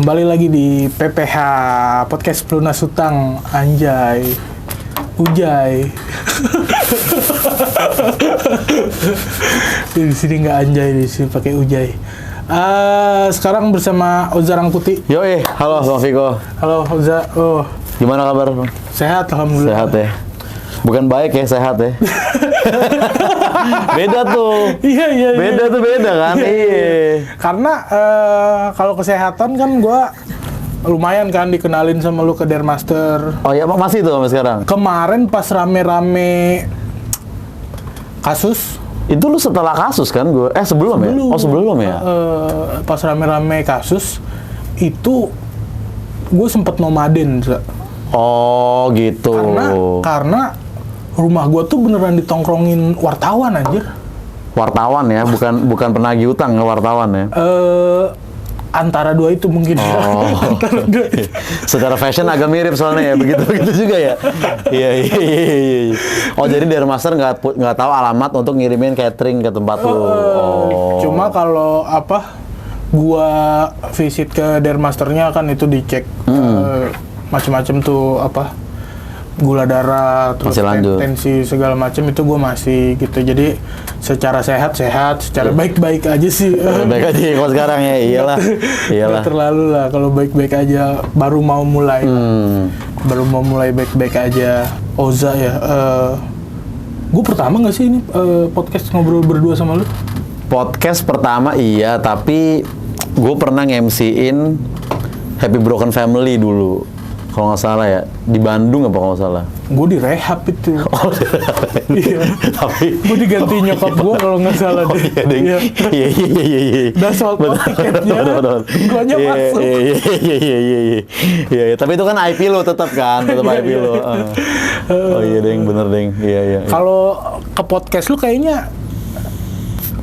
Kembali lagi di PPH Podcast Pelunas Hutang. Anjay, Ujay. Di sini nggak anjay, di sini pakai Ujay. Sekarang bersama Oza Rangkuti. Yoi, halo Bang Viko. Halo Oza. Oh, Gimana kabar Bang? sehat alhamdulillah. Sehat ya? Bukan baik ya, sehat ya? Beda tuh. Iya. Beda kan? Iya. Karena kalau kesehatan kan gua lumayan kan dikenalin sama lu ke Dermaster. Oh iya, masih tuh sampai sekarang? Kemarin pas rame-rame kasus. Itu lu setelah kasus kan? Sebelum ya? Oh sebelum ya? Pas rame-rame kasus itu gue sempet nomaden. Oh gitu. Karena rumah gue tuh beneran ditongkrongin wartawan anjir. Wartawan ya? Bukan penagih utang, wartawan ya? Antara dua itu mungkin. Antara dua itu. Secara fashion agak mirip soalnya ya, begitu juga ya. Iya. Oh jadi Dermaster nggak tahu alamat untuk ngirimin catering ke tempat lu. Cuma kalau gua visit ke Dermasternya kan itu dicek macam-macam tuh gula darah, terus tensi segala macam itu gue masih gitu. Jadi secara sehat, secara baik-baik aja sih. Baik aja kalau sekarang ya, iyalah. Nggak terlalu lah, kalau baik-baik aja baru mau mulai. Baru mau mulai baik-baik aja. Oza ya, gue pertama nggak sih ini podcast ngobrol berdua sama lu? Podcast pertama iya, tapi gue pernah nge-MC-in Happy Broken Family dulu. Kalau nggak salah ya, di Bandung apa kalau nggak salah? Gue di rehab itu. Oh, iya. Tapi gue diganti nyokap gue kalau nggak salah deh. Iya. Udah soal tiketnya, gue aja masuk. Iya. Tapi itu kan IP lo tetap kan, IP lo. Oh iya deng, bener deng. Iya. Kalau ke podcast lu kayaknya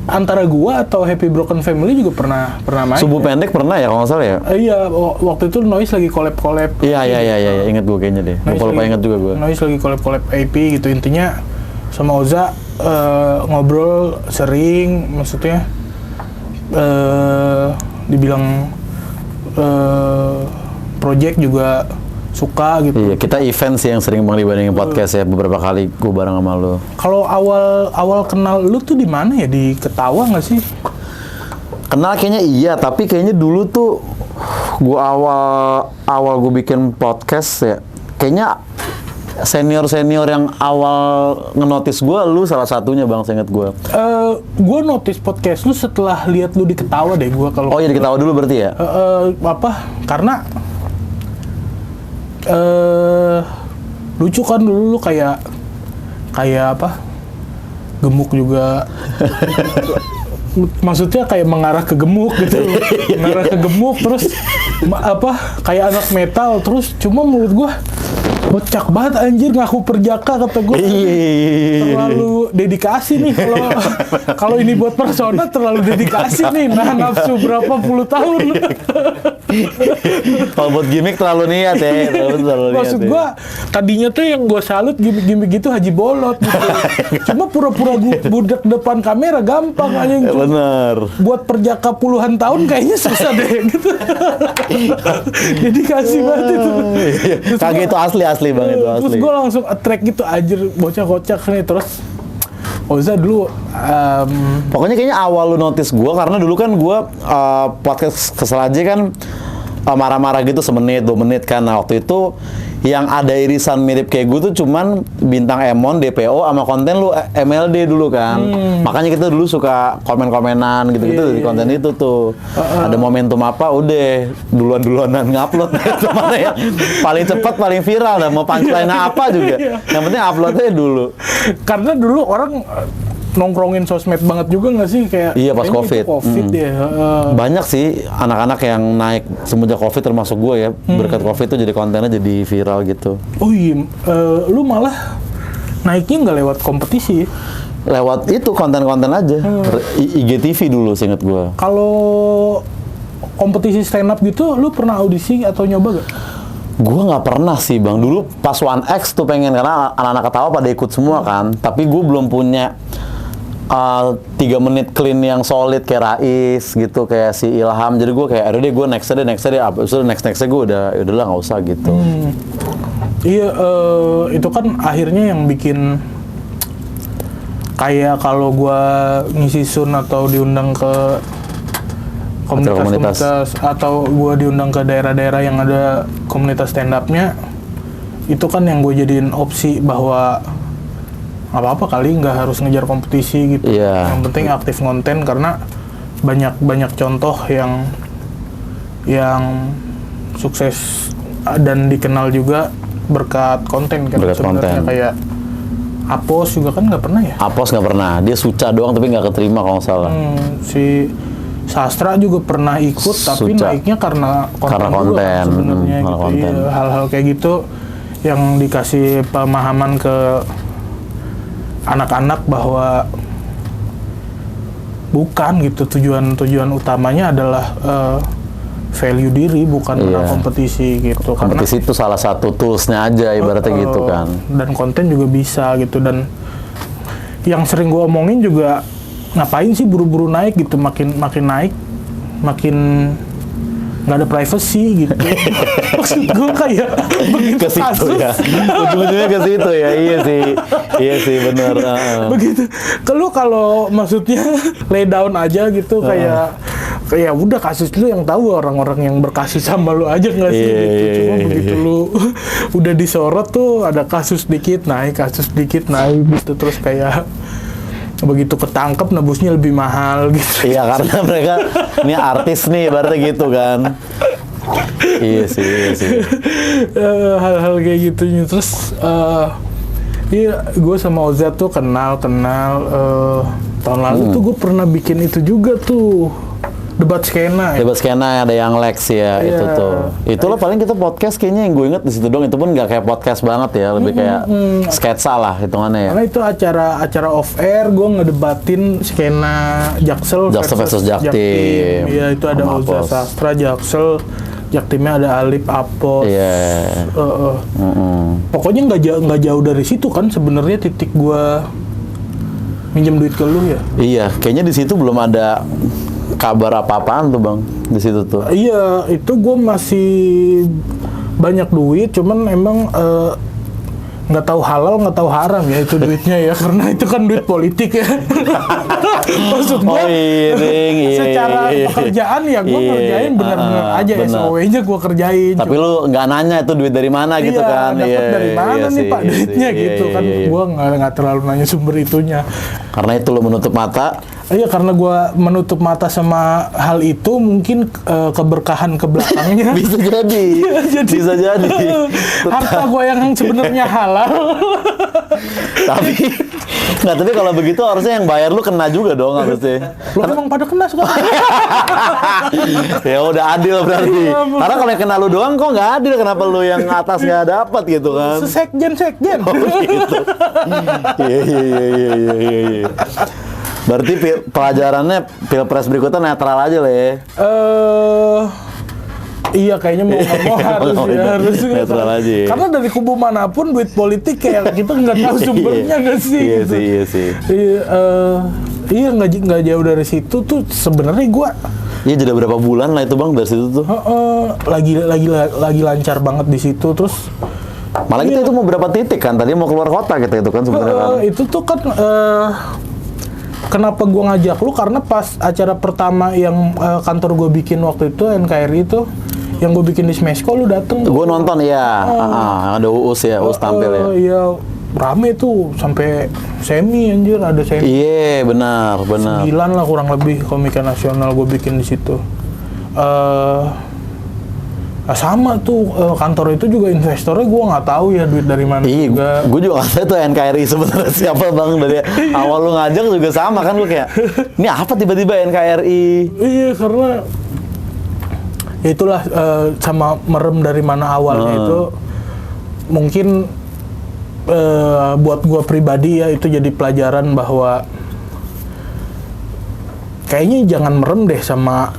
antara gua atau Happy Broken Family juga pernah main. Subuh pendek pernah ya kalau nggak salah ya? Iya, waktu itu Noise lagi collab. Iya, ingat gua kayaknya deh. Kalau ingat juga gua. Noise lagi collab AP gitu, intinya sama Oza ngobrol sering, maksudnya dibilang project juga suka gitu. Iya, kita event sih yang sering banget dibandingin podcast ya, beberapa kali gue bareng sama lo. Kalau awal kenal lu tuh di mana ya? Di Ketawa nggak sih? Kenal kayaknya iya, tapi kayaknya dulu tuh gue awal gue bikin podcast ya, kayaknya senior yang awal ngenotis gue, lu salah satunya Bang, seinget gue. Gue notice podcast lu setelah lihat lu di Ketawa deh gue kalau. Oh iya, di Ketawa dulu berarti ya? Karena lucu kan dulu lu kayak gemuk juga. Maksudnya kayak mengarah ke gemuk gitu. Mengarah ke gemuk terus kayak anak metal, terus cuma menurut gua kocak banget anjir, ngaku perjaka kata gua. Terlalu dedikasi nih kalau ini buat persona, terlalu dedikasi nih. Nah, nafsu berapa puluh tahun. Kalau buat gimmick terlalu niat ya. Maksud gua tadinya tuh yang gua salut gimmick gitu Haji Bolot gitu. Cuma pura-pura budak depan kamera gampang aja gitu. Bener. Buat perjaka puluhan tahun kayaknya susah deh gitu. Dedikasi banget itu. Kagak itu asli Bang, itu asli. Terus gue langsung attract gitu, anjir bocah kocak nih. Terus Oza dulu pokoknya kayaknya awal lu notice gue karena dulu kan gue podcast Kesel Aja kan marah-marah gitu 1 menit 2 menit kan. Nah waktu itu yang ada irisan mirip kayak gue tuh cuman Bintang Emon, DPO sama konten lu MLD dulu kan. Makanya kita dulu suka komen-komenan gitu-gitu di konten itu tuh. Ada momentum apa udah duluan-duluanan ngupload itu mana ya paling cepat, paling viral dah, mau punchline apa juga. Yang penting uploadnya dulu. Karena dulu orang nongkrongin sosmed banget juga nggak sih, kayak iya pas COVID ya. Banyak sih anak-anak yang naik semenjak COVID, termasuk gue ya. Berkat COVID tuh jadi kontennya jadi viral gitu. Oh iya, lu malah naiknya nggak lewat kompetisi? Lewat itu konten-konten aja. IGTV dulu seinget gue. Kalau kompetisi stand up gitu, lu pernah audisi atau nyoba gak? Gue nggak pernah sih Bang. Dulu pas 1X tuh pengen, karena anak-anak Ketawa pada ikut semua kan. Tapi gue belum punya 3 menit clean yang solid kayak Rais gitu, kayak si Ilham. Jadi gue kayak, aduh deh gue next deh, nextnya gue udahlah nggak usah gitu. Iya, itu kan akhirnya yang bikin kayak kalau gua ngisi sun atau diundang ke komunitas atau gua diundang ke daerah-daerah yang ada komunitas stand up-nya, itu kan yang gue jadiin opsi bahwa nggak apa-apa kali nggak harus ngejar kompetisi gitu. Iya. Yang penting aktif konten, karena banyak contoh yang sukses dan dikenal juga berkat konten kan. Berkat sebenarnya konten. kayak Apos juga kan nggak pernah ya. Apos nggak pernah, dia suca doang tapi nggak keterima kalau nggak salah. Si Sastra juga pernah ikut tapi Suca. naiknya karena Karena juga konten. kan sebenarnya Karena gitu. konten. Iya, hal-hal kayak gitu yang dikasih pemahaman ke anak-anak bahwa bukan gitu, tujuan utamanya adalah value diri, bukan menang kompetisi gitu. Kompetisi itu salah satu toolsnya aja ibaratnya gitu kan. Dan konten juga bisa gitu. Dan yang sering gue omongin juga, ngapain sih buru-buru naik gitu, makin naik makin nggak ada privacy gitu. Maksud gue kayak begitu Ke situ kasus ya, ujung-ujungnya ke situ ya. Iya sih benar. begitu kalau maksudnya lay down aja gitu, kayak udah kasus lu yang tahu orang-orang yang berkasus sama lu aja nggak sih Iya, gitu. iya, Cuma iya, begitu lu udah disorot tuh ada kasus dikit naik gitu, terus kayak begitu ketangkep nebusnya lebih mahal gitu. Iya, karena mereka ini artis nih ibaratnya gitu kan. Iya sih. Hal-hal kayak gitu. Terus iya, gue sama Oza tuh kenal tahun lalu tuh gue pernah bikin itu juga tuh, debat skena ya. Debat skena ada yang Lex ya, Iya. itu tuh. Itulah paling kita podcast kayaknya yang gue inget di situ doang. Itu pun nggak kayak podcast banget ya, lebih kayak sketsa lah hitungannya ya. Karena itu acara off air, gue ngedebatin skena Jaksel versus Jaktim. Iya, itu ada Sama Oza Apos. Sastra, Jaksel, Jaktimnya ada Alip, Apos. Iya. Pokoknya nggak jauh dari situ kan sebenarnya titik gue minjem duit ke lu ya. Iya, kayaknya di situ belum ada kabar apa-apaan tuh bang di situ tuh. Iya, itu gue masih banyak duit, cuman emang nggak tahu halal nggak tahu haram ya itu duitnya ya, karena itu kan duit politik ya. Maksud gue secara pekerjaan ya gue kerjain benar-benar aja, SOW-nya gue kerjain. Tapi lu nggak nanya itu duit dari mana gitu kan? Dapat dari mana nih Pak duitnya gitu kan? Gue nggak terlalu nanya sumber itunya. Karena itu lu menutup mata. Iya, karena gue menutup mata sama hal itu, mungkin keberkahan ke belakangnya. Bisa jadi. Bisa jadi. Harta gue yang sebenarnya halal. Tapi kalau begitu harusnya yang bayar lu kena juga dong harusnya. Lo emang pada kena sekarang. Ya udah adil berarti. Karena kalau yang kena lu doang kok nggak adil, kenapa lu yang atas nggak dapat gitu kan? Sekjen. Gitu. Iya. Berarti pelajarannya pilpres berikutnya netral aja lah ya. Iya, kayaknya mau nggak mau harus netral aja ya. Karena dari kubu manapun duit politik kayak kita nggak tahu sumbernya nggak sih. Iya sih. Iya, nggak jauh dari situ tuh sebenarnya gue. Iya, jeda berapa bulan lah itu bang dari situ tuh. Lagi lancar banget di situ, terus. Malah kita itu mau berapa titik kan? Tadi mau keluar kota kita itu kan sebenarnya kan. Itu tuh kan kenapa gue ngajak lu, karena pas acara pertama yang kantor gue bikin waktu itu, NKRI itu, yang gue bikin di Smesco, lu dateng. Gue nonton ya, ada Uus ya, Uus tampil ya. Iya, rame tuh, sampai semi anjir, ada semi. Iya, benar. 9 lah kurang lebih komika nasional gue bikin di situ. Sama tuh kantor itu juga investornya gue nggak tahu ya duit dari mana juga. Gue juga nggak tahu tuh NKRI sebenarnya siapa bang, dari awal lu ngajak juga sama kan, gue kayak ini apa tiba-tiba NKRI. Iya, karena ya itulah sama merem dari mana awalnya itu mungkin buat gue pribadi ya itu jadi pelajaran bahwa kayaknya jangan merem deh sama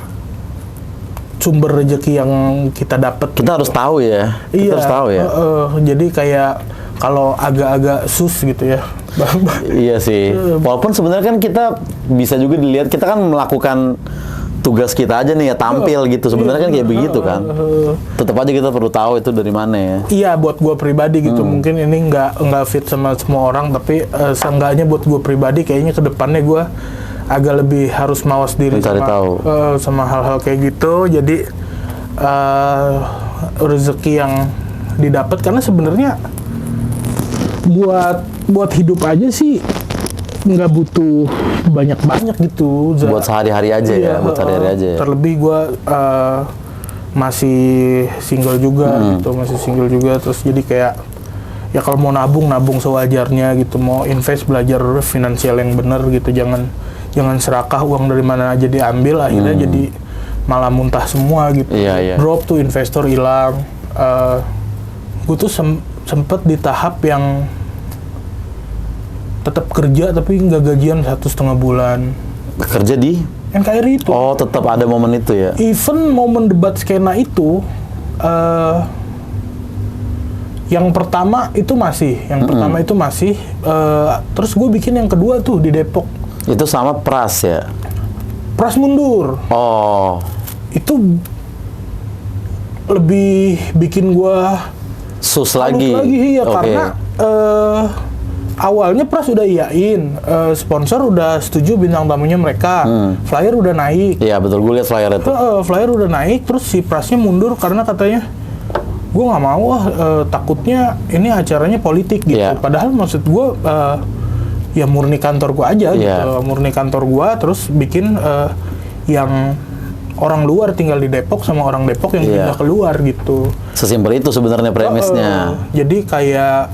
sumber rezeki yang kita dapat. Kita harus tahu ya. Kita harus tahu ya. Jadi kayak kalau agak-agak sus gitu ya. Iya sih. Walaupun sebenarnya kan kita bisa juga dilihat kita kan melakukan tugas kita aja nih ya tampil gitu. Sebenarnya kan kayak begitu kan. Tetap aja kita perlu tahu itu dari mana ya. Iya, buat gue pribadi gitu. Mungkin ini nggak fit sama semua orang, tapi seenggaknya buat gue pribadi kayaknya ke depannya gue agak lebih harus mawas diri sama hal-hal kayak gitu. Jadi rezeki yang didapat, karena sebenarnya buat hidup aja sih nggak butuh banyak gitu. Buat sehari-hari aja ya, buat sehari-hari aja. Terlebih gue masih single juga gitu, terus jadi kayak ya kalau mau nabung sewajarnya gitu, mau invest belajar finansial yang benar gitu, jangan serakah uang dari mana aja diambil, akhirnya jadi malah muntah semua gitu. Drop tuh investor hilang. Gue tuh sempet di tahap yang tetap kerja tapi nggak gajian 1,5 bulan. Kerja di NKRI itu. Oh, tetap ada momen itu ya. Even momen debat skena itu, yang pertama itu masih, terus gue bikin yang kedua tuh di Depok. Itu sama Pras ya. Pras mundur. Oh. Itu lebih bikin gue sus lagi ya, karena awalnya Pras udah iyain, sponsor udah setuju bintang tamunya mereka, flyer udah naik. Iya betul, gue lihat flyer itu. Flyer udah naik, terus si Prasnya mundur karena katanya gue nggak mau takutnya ini acaranya politik gitu. Padahal maksud gue ya murni kantor gue aja gitu, murni kantor gue, terus bikin yang orang luar tinggal di Depok sama orang Depok yang pindah keluar gitu. Sesimpel itu sebenarnya premisnya. Jadi kayak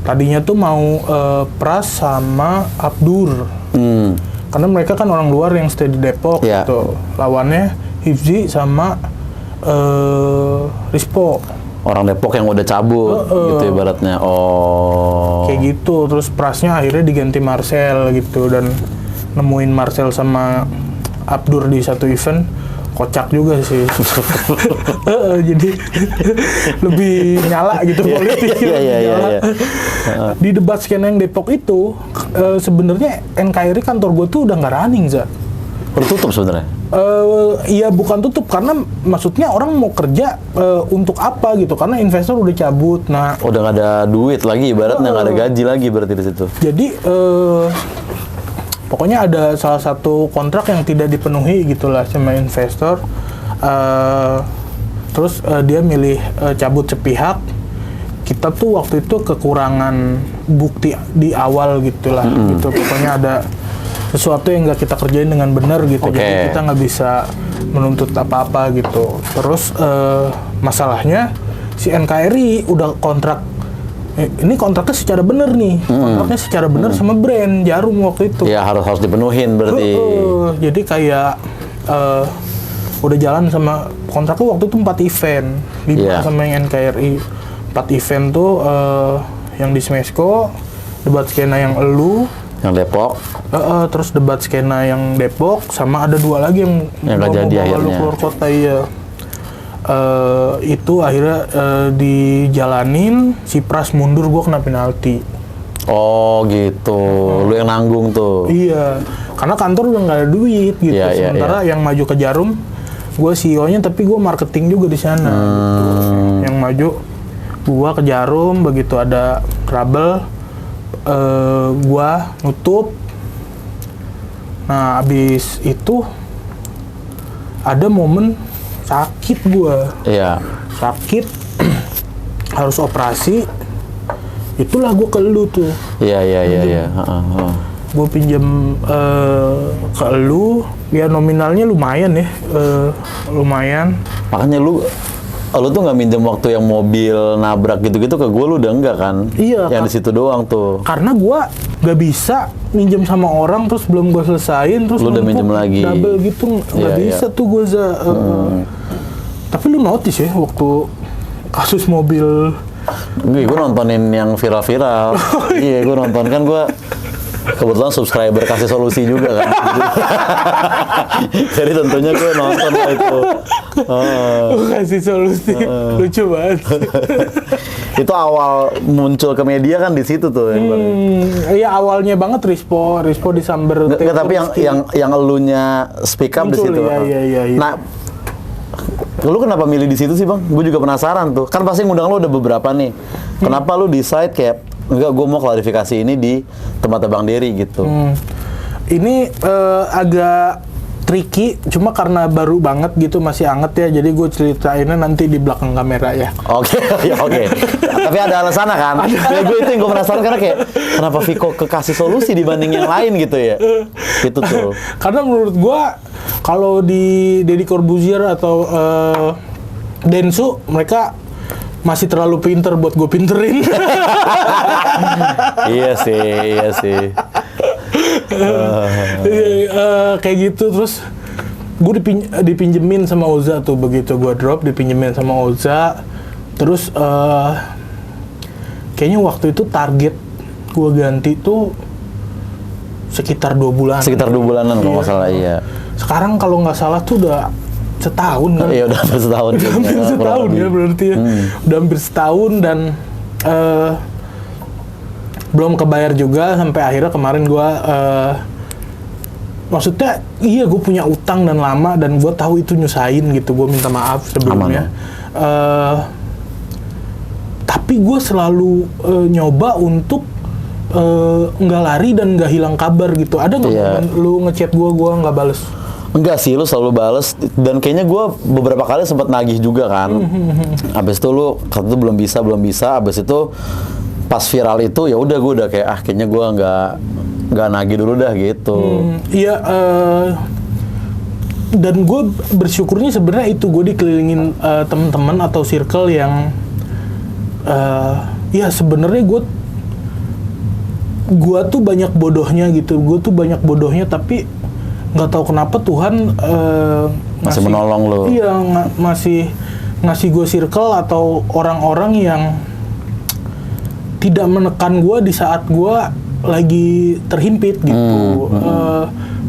tadinya tuh mau Pras sama Abdur, karena mereka kan orang luar yang stay di Depok gitu. Lawannya Hifzi sama Rispo, orang Depok yang udah cabut gitu ibaratnya. Oh. Kayak gitu. Terus Prasnya akhirnya diganti Marcel gitu, dan nemuin Marcel sama Abdur di satu event kocak juga sih. Jadi lebih nyala gitu politik. Iya. Di debat skena yang Depok itu sebenarnya NKRI kantor gue tuh udah nggak running, Za. Udah tutup sebenarnya. Iya, bukan tutup, karena maksudnya orang mau kerja untuk apa gitu, karena investor udah cabut. Nah, udah nggak ada duit lagi ibaratnya, nggak ada gaji lagi berarti di situ. Jadi pokoknya ada salah satu kontrak yang tidak dipenuhi gitulah sama investor. Terus dia milih cabut sepihak. Kita tuh waktu itu kekurangan bukti di awal gitulah. Gitu. Pokoknya ada sesuatu yang nggak kita kerjain dengan benar gitu. Jadi kita nggak bisa menuntut apa-apa gitu. Terus masalahnya si NKRI udah kontrak. Ini kontraknya secara benar nih, kontraknya secara benar sama brand Jarum waktu itu. Ya harus dipenuhin berarti. Jadi kayak udah jalan sama kontraknya waktu itu 4 event, 5 sama yang NKRI. 4 event tuh yang di Smesco, debat skena yang yang Depok. Terus debat skena yang Depok, sama ada 2 lagi yang nggak jadi akhirnya. Keluar kota ya. Itu akhirnya dijalanin, si Pras mundur, gue kena penalti. Oh gitu, lu yang nanggung tuh. Iya, karena kantor udah nggak ada duit gitu. Sementara yang maju ke Jarum, gue CEO-nya tapi gue marketing juga di sana. Gitu. Yang maju gue ke Jarum, begitu ada trouble, gue nutup. Nah abis itu ada momen sakit gue, sakit harus operasi, itulah gue ke elu tuh. Iya. Gue pinjam ke elu, ya nominalnya lumayan ya, lumayan. Makanya lu tuh nggak minjem waktu yang mobil nabrak gitu-gitu ke gue, lu udah enggak kan? Iya. Yang di situ doang tuh. Karena gue nggak bisa minjem sama orang terus belum gue selesain, terus lu udah minjem lagi. Double gitu nggak bisa tuh gue. Tapi lu notice ya waktu kasus mobil. Gue nontonin yang viral-viral. Iya, gue nonton kan gue Kebetulan subscriber kasih solusi juga kan. Jadi tentunya gue nonton lah itu. Kasih solusi. Lucu banget. Itu awal muncul ke media kan di situ tuh. Iya awalnya banget Rispo disamber. Nggak, tapi yang elunya speak up di situ. Iya. Nah, lu kenapa milih di situ sih bang? Gue juga penasaran tuh. Kan pasti ngundang lu udah beberapa nih. Kenapa lu decide kayak enggak, gue mau klarifikasi ini di tempatnya Bang Dery gitu. Ini agak tricky, cuma karena baru banget gitu, masih anget ya, jadi gue ceritainnya nanti di belakang kamera ya. Oke. Tapi ada alasan kan? Kayak gue itu yang gue penasaran, karena kayak kenapa Viko kekasih solusi dibanding yang lain gitu ya? Itu tuh. Karena menurut gue, kalau di Deddy Corbuzier atau Densu, mereka masih terlalu pinter buat gue pinterin. Iya sih. Kayak gitu, terus gue dipinjemin sama Oza tuh, begitu gue drop dipinjemin sama Oza, terus kayaknya waktu itu target gue ganti tuh sekitar 2 bulan. Sekitar 2 bulanan kalau nggak salah, iya. Sekarang kalau nggak salah tuh udah setahun kan? Iya udah hampir setahun. Hampir setahun ya berarti ya. Udah hampir setahun dan belum kebayar juga sampai akhirnya kemarin gue maksudnya iya gue punya utang dan lama dan gue tahu itu nyusahin gitu, gue minta maaf sebelumnya. Tapi gue selalu nyoba untuk nggak lari dan nggak hilang kabar gitu. Ada nggak momen lu ngechat gue nggak bales? Enggak sih, lu selalu bales, dan kayaknya gue beberapa kali sempat nagih juga kan. Abis itu lu kata itu belum bisa, abis itu pas viral itu ya udah gue udah kayak kayaknya gue nggak nagih dulu dah gitu. Iya, dan gue bersyukurnya sebenarnya itu gue dikelilingin teman-teman atau circle yang ya sebenarnya gue tuh banyak bodohnya gitu, tapi nggak tahu kenapa Tuhan masih menolong lo. Iya, masih ngasih gue circle atau orang-orang yang tidak menekan gue di saat gue lagi terhimpit gitu.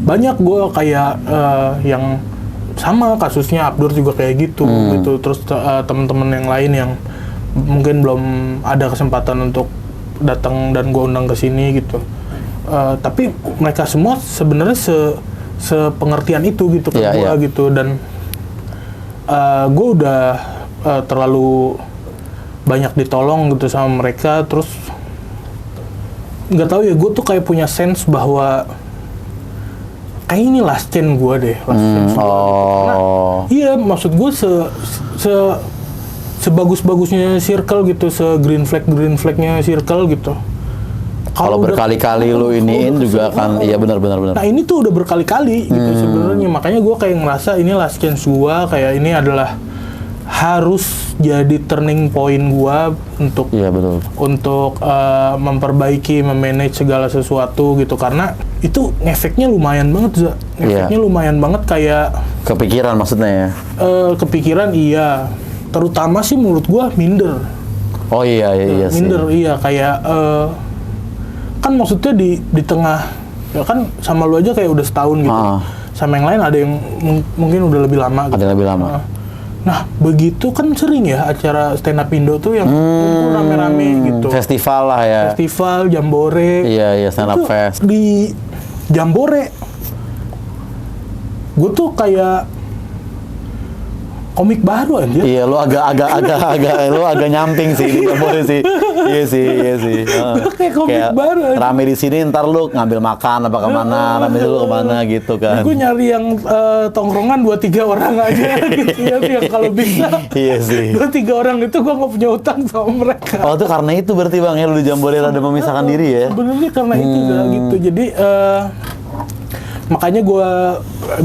Banyak gue kayak yang sama kasusnya Abdur juga kayak gitu. Terus teman-teman yang lain yang mungkin belum ada kesempatan untuk datang dan gue undang ke sini gitu. Tapi mereka semua sebenarnya sepengertian itu gitu ke gue gitu, dan gue udah terlalu banyak ditolong gitu sama mereka. Terus nggak tahu ya, gue tuh kayak punya sense bahwa kayak ini last chance gue deh, Karena iya, maksud gue sebagus-bagusnya circle gitu, green flagnya circle gitu. Kalau berkali-kali lu iniin juga kan, iya benar. Nah ini tuh udah berkali-kali gitu sebenarnya, makanya gue kayak ngerasa ini last chance gue, kayak ini adalah harus jadi turning point gue untuk untuk memperbaiki, memanage segala sesuatu gitu, karena itu efeknya lumayan banget, lumayan banget, kayak kepikiran maksudnya ya. Kepikiran iya, terutama sih menurut gue minder. Oh iya minder sih. Iya, kayak kan maksudnya di tengah ya kan, sama lu aja kayak udah setahun gitu. Sama yang lain ada yang mungkin udah lebih lama gitu. Ada lebih lama. Nah, begitu kan sering ya acara stand up Indo tuh yang kumpul rame-rame gitu. Festival lah ya. Festival, Jambore. Iya, stand up fest. Di Jambore gue tuh kayak komik baru aja. Iya, lu agak nyamping sih di Jambore sih. Iya sih. Kayak komik baru aja. Rame di sini, ntar lu ngambil makan apa kemana, rame dulu kemana gitu kan. Gue nyari yang tongkrongan 2-3 orang aja gitu ya, yang kalau bisa. Iya sih. 2-3 orang itu gue nggak punya utang sama mereka. Oh, itu karena itu berarti Bang ya, lu di Jambore rada memisahkan diri ya? Sebenarnya karena itu gitu. Jadi makanya gue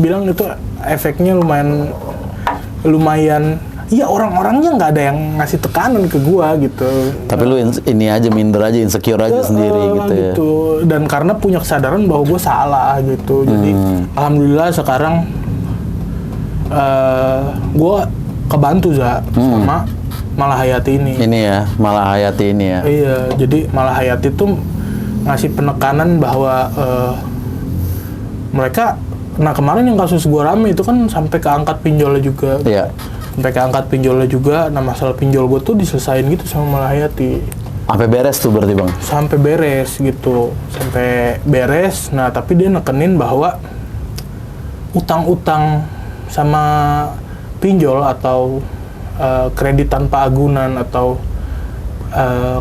bilang itu efeknya lumayan. Iya, orang-orangnya nggak ada yang ngasih tekanan ke gua gitu. Tapi lu ini aja, minder aja, insecure aja sendiri gitu ya. Dan karena punya kesadaran bahwa gua salah gitu. Jadi alhamdulillah sekarang gua kebantu sama Malahayati ini. Ini ya, Malahayati ini ya. Iya, jadi Malahayati tuh ngasih penekanan bahwa mereka, nah kemarin yang kasus gua rame itu kan sampai ke angkat pinjolnya juga. Iya. Sampai ke angkat pinjolnya juga. Nah masalah pinjol gua tuh diselesain gitu sama Malahayati. Sampai beres tuh berarti Bang? Sampai beres gitu. Sampai beres, nah tapi dia nekenin bahwa utang-utang sama pinjol atau kredit tanpa agunan atau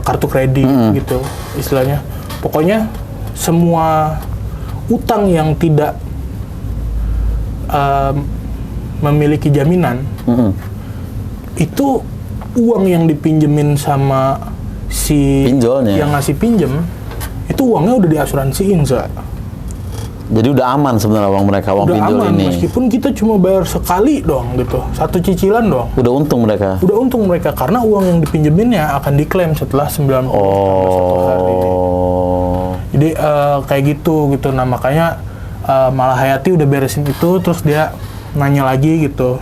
kartu kredit gitu istilahnya. Pokoknya semua utang yang tidak memiliki jaminan itu uang yang dipinjemin sama si Pinjolnya. yang ngasih pinjem itu uangnya udah diasuransiin, Za. Jadi udah aman sebenarnya uang mereka, uang Udah pinjol aman, ini. meskipun kita cuma bayar sekali dong gitu, satu cicilan dong. Udah untung mereka. Udah untung mereka karena uang yang dipinjeminnya akan diklaim setelah 90 hari. Jadi kayak gitu. Nah makanya Malahayati udah beresin itu, terus dia nanya lagi gitu.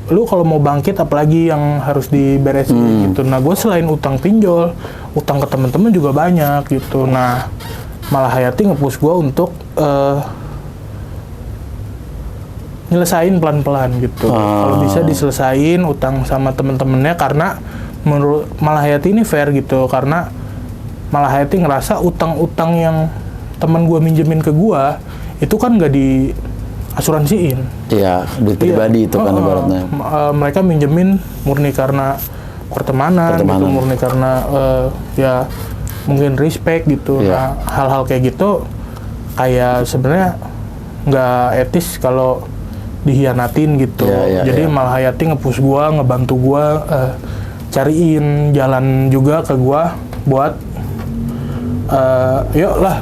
Lu kalau mau bangkit apalagi yang harus diberesin gitu. Nah gue selain utang pinjol, utang ke teman-teman juga banyak gitu. Nah Malahayati nge-push gue untuk nyelesain pelan-pelan gitu. Kalau bisa diselesain utang sama temen-temennya, karena menurut Malahayati ini fair gitu, karena Malahayati ngerasa utang-utang yang teman gue minjemin ke gue itu kan nggak diasuransiin. Iya, duit pribadi itu kan ibaratnya. Mereka minjemin murni karena pertemanan. Gitu, murni karena ya mungkin respect gitu. Iya. Nah, hal-hal kayak gitu kayak sebenarnya nggak etis kalau dihianatin gitu. Jadi Malahayati nge-push gua, ngebantu gua cariin jalan juga ke gua buat yuk lah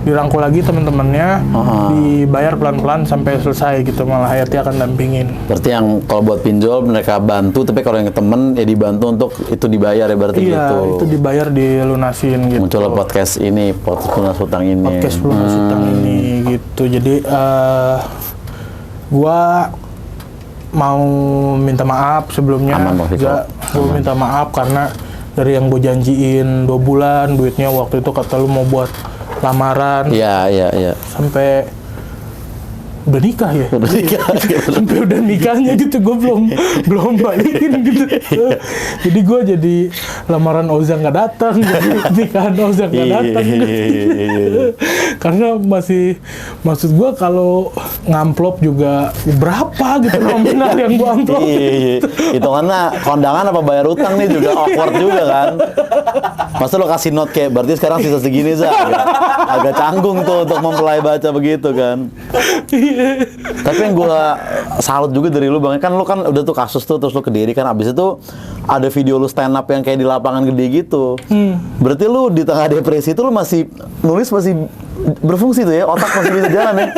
dirangkul lagi teman-temannya, dibayar pelan-pelan sampai selesai gitu. Malahayati akan dampingin. Berarti yang kalau buat pinjol mereka bantu, tapi kalau yang temen ya dibantu untuk itu dibayar ya berarti gitu. Iya, itu dibayar, dilunasin gitu. Muncul podcast ini, podcast lunas hutang ini. Podcast lunas hutang ini gitu. Jadi gua mau minta maaf sebelumnya. Gua minta maaf karena dari yang gue janjiin 2 bulan duitnya waktu itu kata lu mau buat lamaran. Iya. Sampai udah nikah ya. Sampai udah nikahnya gitu gue belum balikin gitu. Jadi gue jadi lamaran Oza nggak datang, jadi nikahan Oza nggak datang. Karena maksud gue kalau ngamplop juga berapa gitu nominal yang gue amplop. Itu karena kondangan apa bayar utang nih juga awkward juga kan. Masa lo kasih note kayak berarti sekarang sisa segini Za. Agak canggung tuh untuk mempelai baca begitu kan. Tapi yang gue salut juga dari lu Bang, kan lu kan udah tuh kasus tuh, terus lu Kediri kan, abis itu ada video lu stand up yang kayak di lapangan gede gitu. Berarti lu di tengah depresi itu lu masih nulis, masih berfungsi tuh ya, otak masih bisa jalan ya.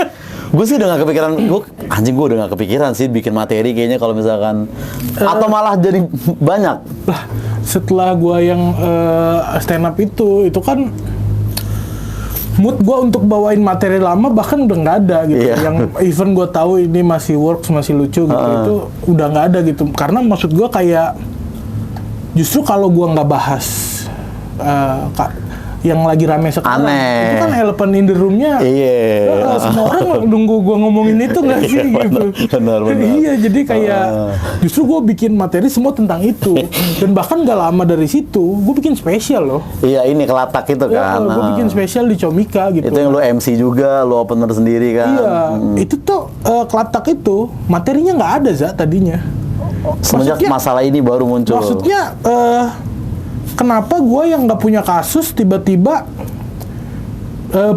Gue sih udah gak kepikiran, gue udah gak kepikiran sih bikin materi kayaknya kalau misalkan, atau malah jadi banyak. Lah, setelah gue yang stand up itu kan mood gue untuk bawain materi lama bahkan udah nggak ada gitu. Yang even gue tahu ini masih works, masih lucu gitu, itu udah nggak ada gitu. Karena maksud gue kayak justru kalau gue nggak bahas yang lagi rame sekarang, itu kan elephant in the room-nya. Semua orang nunggu gue ngomongin itu nggak sih gitu. Benar. Iya, jadi kayak justru gue bikin materi semua tentang itu. Dan bahkan nggak lama dari situ, gue bikin spesial loh. Iya, ini Kelatak itu kan. Gue bikin spesial di Comika gitu. Itu yang lu MC juga, lu opener sendiri kan. Iya, itu tuh Kelatak itu materinya nggak ada Za tadinya. Semenjak masalah ini baru muncul. Maksudnya kenapa gue yang nggak punya kasus tiba-tiba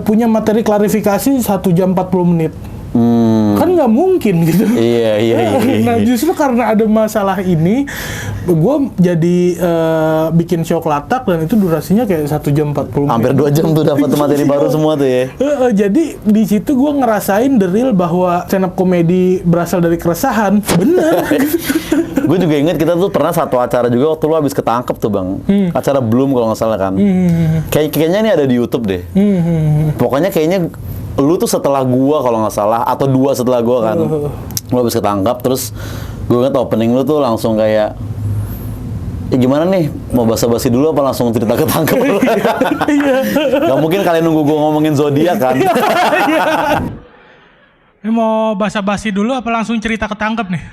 punya materi klarifikasi 1 jam 40 menit? Kan nggak mungkin gitu. Iya. Nah justru karena ada masalah ini, gue jadi bikin show Kelatak dan itu durasinya kayak 1 jam 40 menit. Hampir 2 jam tuh dapat materi baru semua tuh ya. Jadi di situ gue ngerasain the real bahwa stand up komedi berasal dari keresahan. Bener. Gue juga inget kita tuh pernah satu acara juga waktu lu habis ketangkep tuh Bang. Acara Bloom kalau nggak salah kan. Kayaknya ini ada di YouTube deh. Pokoknya kayaknya lu tuh setelah gua kalau nggak salah, atau 2 setelah gua kan. Lu habis ketangkap, terus gue inget opening lu tuh langsung kayak gimana nih? Mau basa-basi dulu apa langsung cerita ketangkep? Iya. Gak mungkin kalian nunggu gue ngomongin zodiak kan? Ini mau basa-basi dulu apa langsung cerita ketangkep nih?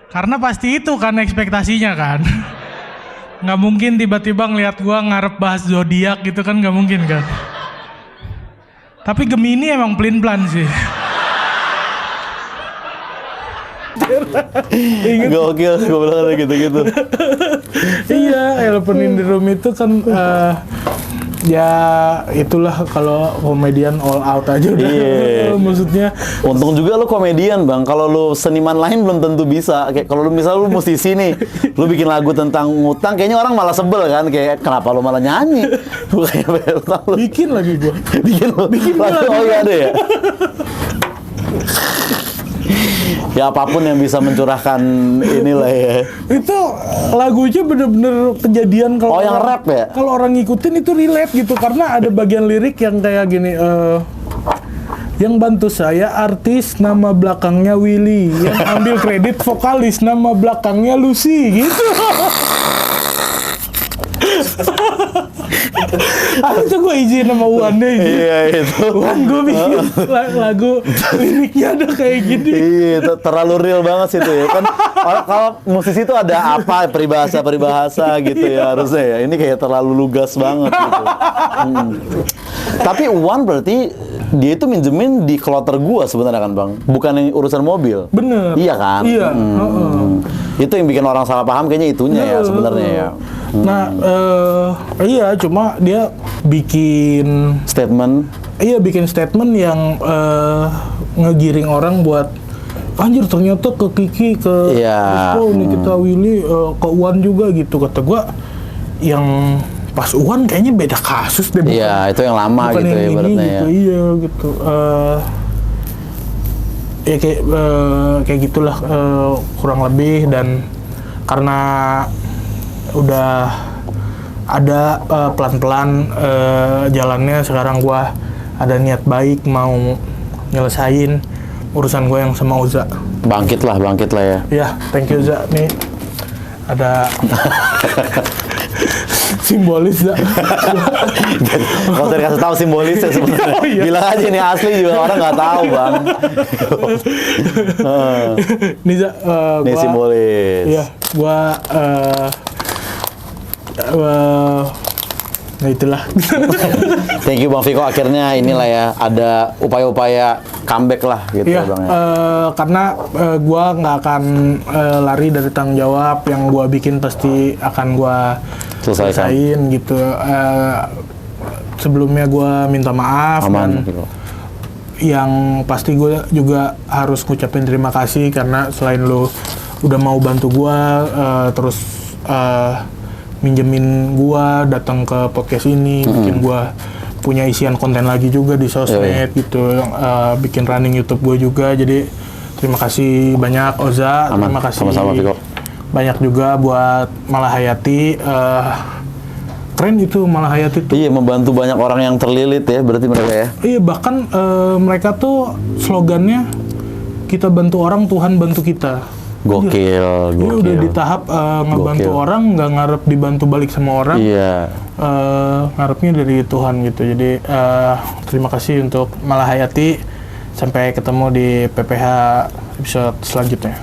Karena pasti itu kan ekspektasinya kan. Nggak mungkin tiba-tiba ngeliat gua ngarep bahas zodiak gitu kan, nggak mungkin kan. Tapi Gemini emang pelin-pelan sih. Gokil, gue bilang ada gitu-gitu. Iya, Elephant in the Room itu kan ya itulah kalau komedian all out aja udah. Iya. Maksudnya Untung juga lu komedian bang. Kalau lu seniman lain belum tentu bisa. Kayak kalau lu misalnya lu musisi nih, lu bikin lagu tentang ngutang, kayaknya orang malah sebel kan. Kayak kenapa lu malah nyanyi? bikin lagi gua. bikin lagu. Oh iya ada ya. Ya apapun yang bisa mencurahkan inilah ya. Itu lagunya bener-bener kejadian kalau Oh, yang rap ya? Kalau orang ngikutin itu relate gitu karena ada bagian lirik yang kayak gini. Yang bantu saya artis nama belakangnya Willy, yang ambil kredit vokalis nama belakangnya Lucy gitu. Itu gue izin sama Wan deh. Iya itu. Wan gue bikin lagu liriknya ada kayak gini. Iya, terlalu real banget sih itu ya. Kan kalau musisi itu ada apa peribahasa gitu ya harusnya ya. Ini kayak terlalu lugas banget gitu. Tapi Wan berarti dia itu minjemin di kloter gua sebenarnya kan bang, bukan yang urusan mobil. Bener. Iya kan? Iya. Itu yang bikin orang salah paham kayaknya itunya ya sebenarnya ya. Nah, iya cuma dia bikin Statement. Iya bikin statement yang ngegiring orang buat anjir ternyata ke Kiki ke Iya. Rizko nih kita Willy ke Uwan juga gitu kata gua yang pas Uwan kayaknya beda kasus deh. Iya, itu yang lama bukan gitu yang ya ini, ibaratnya gitu, ya. Iya gitu. Ya kayak gitulah kurang lebih dan karena udah ada pelan-pelan jalannya sekarang gua ada niat baik mau nyelesain urusan gua yang sama Uza. Bangkit lah ya. Ya, thank you Uza nih. Ada simbolis Uza. Kalau saya kasih tahu simbolisnya sebenarnya. Oh, iya. Bilang aja ini asli juga orang nggak tahu bang. Nih Uza, Ini gua simbolis. iya, gua nah itulah. Thank you Bang Viko, akhirnya inilah ya ada upaya-upaya comeback lah gitu Iya, Bang ya. karena gua nggak akan lari dari tanggung jawab yang gua bikin pasti akan gua selesaiin gitu. Sebelumnya gua minta maaf Aman dan Viko. yang pasti gue juga harus ngucapin terima kasih karena selain lo udah mau bantu gua terus minjemin gua datang ke podcast ini, bikin gua punya isian konten lagi juga di sosmed gitu, bikin running YouTube gue juga. Jadi terima kasih banyak Oza, Aman. terima kasih Sama-sama, Viko. banyak juga buat Malahayati. Keren itu Malahayati tuh. Iya, membantu banyak orang yang terlilit ya berarti mereka ya. Iya, bahkan mereka tuh slogannya kita bantu orang, Tuhan bantu kita. Gokil. Dia udah di tahap ngebantu Gokil. orang, nggak ngarep dibantu balik sama orang. Iya. Ngarepnya dari Tuhan gitu. Jadi terima kasih untuk Malahayati. Sampai ketemu di PPH episode selanjutnya.